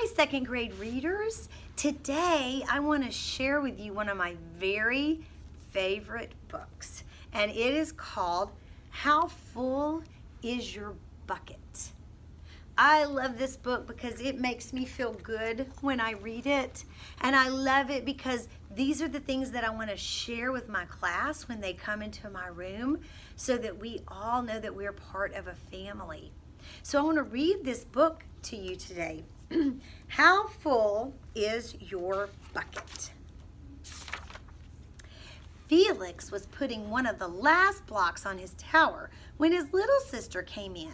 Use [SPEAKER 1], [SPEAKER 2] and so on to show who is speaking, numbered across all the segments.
[SPEAKER 1] Hi, second grade readers. Today I want to share with you one of my very favorite books, and it is called How Full Is Your Bucket? I love this book because it makes me feel good when I read it, and I love it because these are the things that I want to share with my class when they come into my room so that we all know that we're part of a family. So I want to read this book to you today. How full is your bucket? Felix was putting one of the last blocks on his tower when his little sister came in.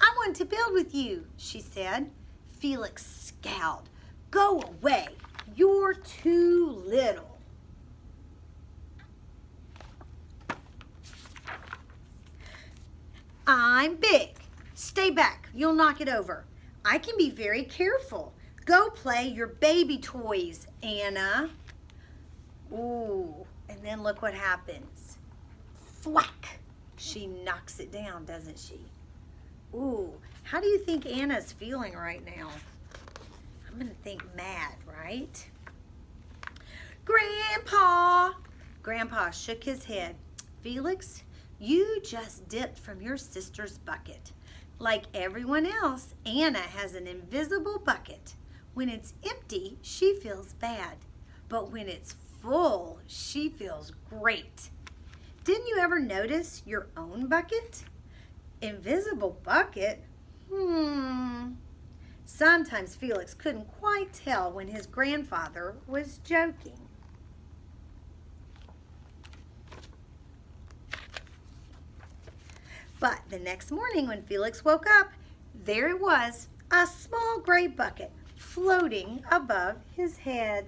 [SPEAKER 1] I want to build with you, she said. Felix scowled. Go away. You're too little. I'm big. Stay back. You'll knock it over. I can be very careful. Go play your baby toys, Anna. Ooh, and then look what happens. Thwack! She knocks it down, doesn't she? Ooh, how do you think Anna's feeling right now? I'm gonna think mad, right? Grandpa! Grandpa shook his head. Felix, you just dipped from your sister's bucket. Like everyone else, Anna has an invisible bucket. When it's empty, she feels bad. But when it's full, she feels great. Didn't you ever notice your own bucket? Invisible bucket? Sometimes Felix couldn't quite tell when his grandfather was joking. But the next morning when Felix woke up, there it was, a small gray bucket floating above his head.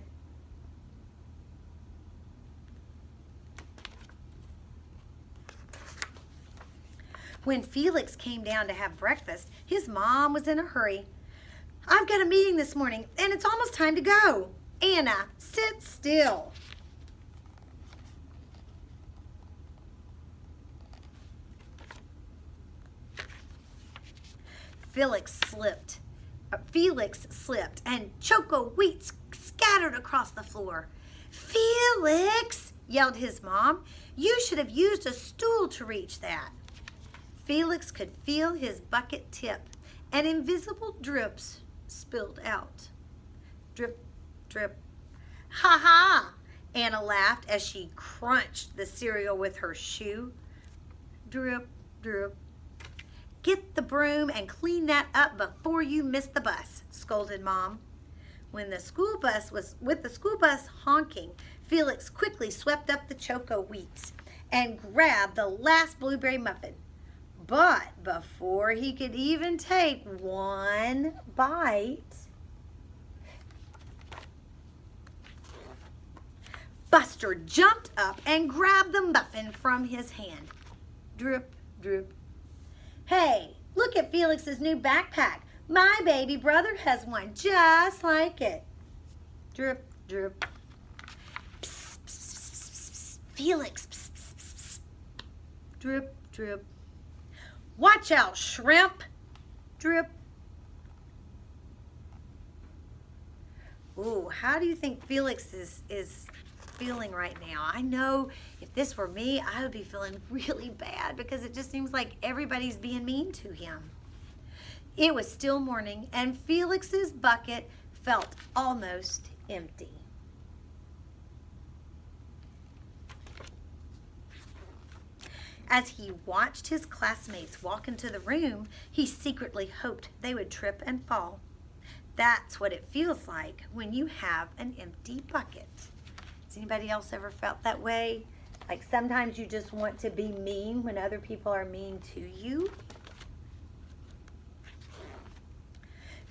[SPEAKER 1] When Felix came down to have breakfast, his mom was in a hurry. I've got a meeting this morning and it's almost time to go. Anna, sit still. Felix slipped and choco wheats scattered across the floor. Felix, yelled his mom, you should have used a stool to reach that. Felix could feel his bucket tip and invisible drips spilled out. Drip, drip. Ha ha! Anna laughed as she crunched the cereal with her shoe. Drip, drip. Get the broom and clean that up before you miss the bus, scolded Mom. With the school bus honking, Felix quickly swept up the choco wheats and grabbed the last blueberry muffin. But before he could even take one bite, Buster jumped up and grabbed the muffin from his hand. Drip, drip. Hey, look at Felix's new backpack. My baby brother has one just like it. Drip, drip. Psst, psst, psst, psst. Felix, psst, psst, psst. Drip, drip. Watch out, shrimp. Drip. Ooh, how do you think Felix is feeling right now? I know if this were me, I would be feeling really bad because it just seems like everybody's being mean to him. It was still morning and Felix's bucket felt almost empty. As he watched his classmates walk into the room, he secretly hoped they would trip and fall. That's what it feels like when you have an empty bucket. Has anybody else ever felt that way? Like sometimes you just want to be mean when other people are mean to you?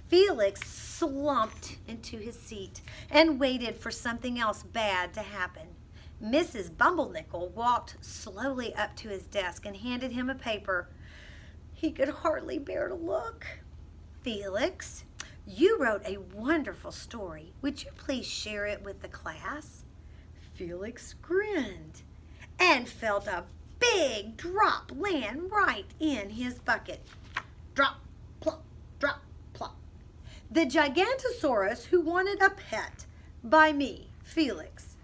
[SPEAKER 1] Felix slumped into his seat and waited for something else bad to happen. Mrs. Bumblenickel walked slowly up to his desk and handed him a paper. He could hardly bear to look. Felix, you wrote a wonderful story. Would you please share it with the class? Felix grinned and felt a big drop land right in his bucket. Drop, plop, drop, plop. The Gigantosaurus Who Wanted a Pet by me, Felix.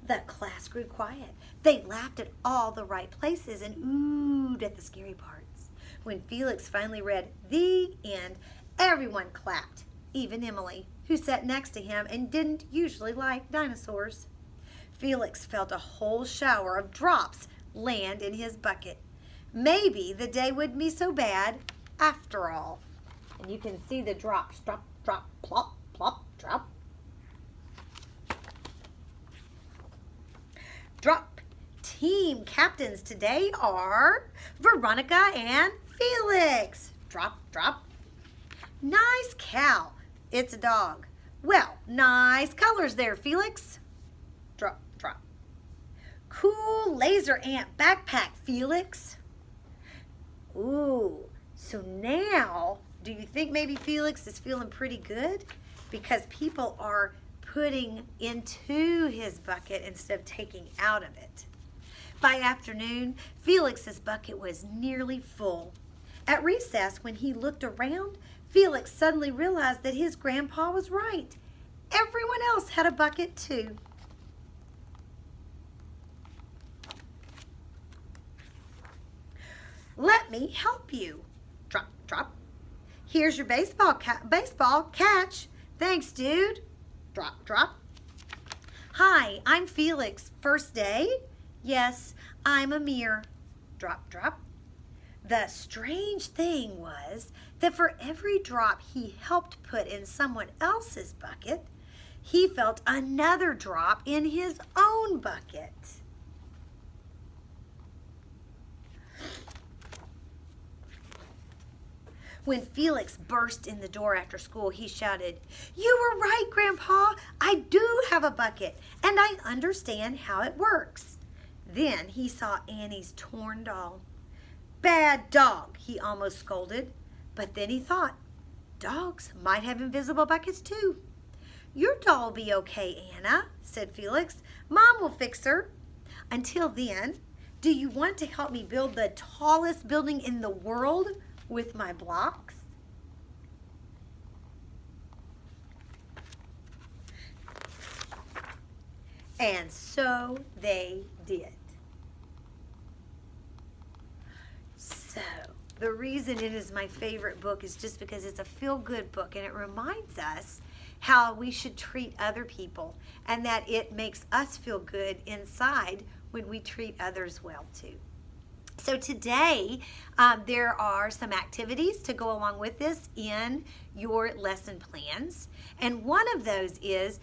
[SPEAKER 1] The class grew quiet. They laughed at all the right places and oohed at the scary parts. When Felix finally read the end, everyone clapped, even Emily, who sat next to him and didn't usually like dinosaurs. Felix felt a whole shower of drops land in his bucket. Maybe the day wouldn't be so bad after all. And you can see the drops, drop, drop, plop, plop, drop. Drop. Team captains today are Veronica and Felix. Drop, drop. Nice cow. It's a dog. Well, nice colors there, Felix. Drop, drop. Cool laser ant backpack, Felix. Ooh, so now, do you think maybe Felix is feeling pretty good? Because people are putting into his bucket instead of taking out of it. By afternoon, Felix's bucket was nearly full. At recess, when he looked around, Felix suddenly realized that his grandpa was right. Everyone else had a bucket too. Let me help you. Drop, drop. Here's your baseball catch. Thanks, dude. Drop, drop. Hi, I'm Felix. First day? Yes, I'm Amir. Drop, drop. The strange thing was that for every drop he helped put in someone else's bucket, he felt another drop in his own bucket. When Felix burst in the door after school, he shouted, "You were right, Grandpa. I do have a bucket, and I understand how it works." Then he saw Annie's torn doll. "Bad dog," he almost scolded. But then he thought, dogs might have invisible buckets too. "Your doll will be okay, Anna," said Felix. "Mom will fix her. Until then, do you want to help me build the tallest building in the world with my blocks?" And so they did. So, the reason it is my favorite book is just because it's a feel-good book and it reminds us how we should treat other people and that it makes us feel good inside when we treat others well too. So today, there are some activities to go along with this in your lesson plans. And one of those is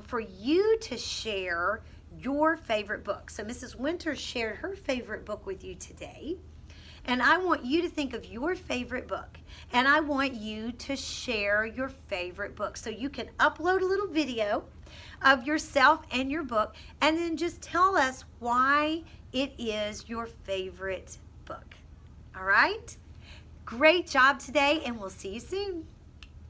[SPEAKER 1] for you to share your favorite book. So Mrs. Winters shared her favorite book with you today. And I want you to think of your favorite book. And I want you to share your favorite book. So you can upload a little video of yourself and your book and then just tell us why it is your favorite book. All right? Great job today, and we'll see you soon.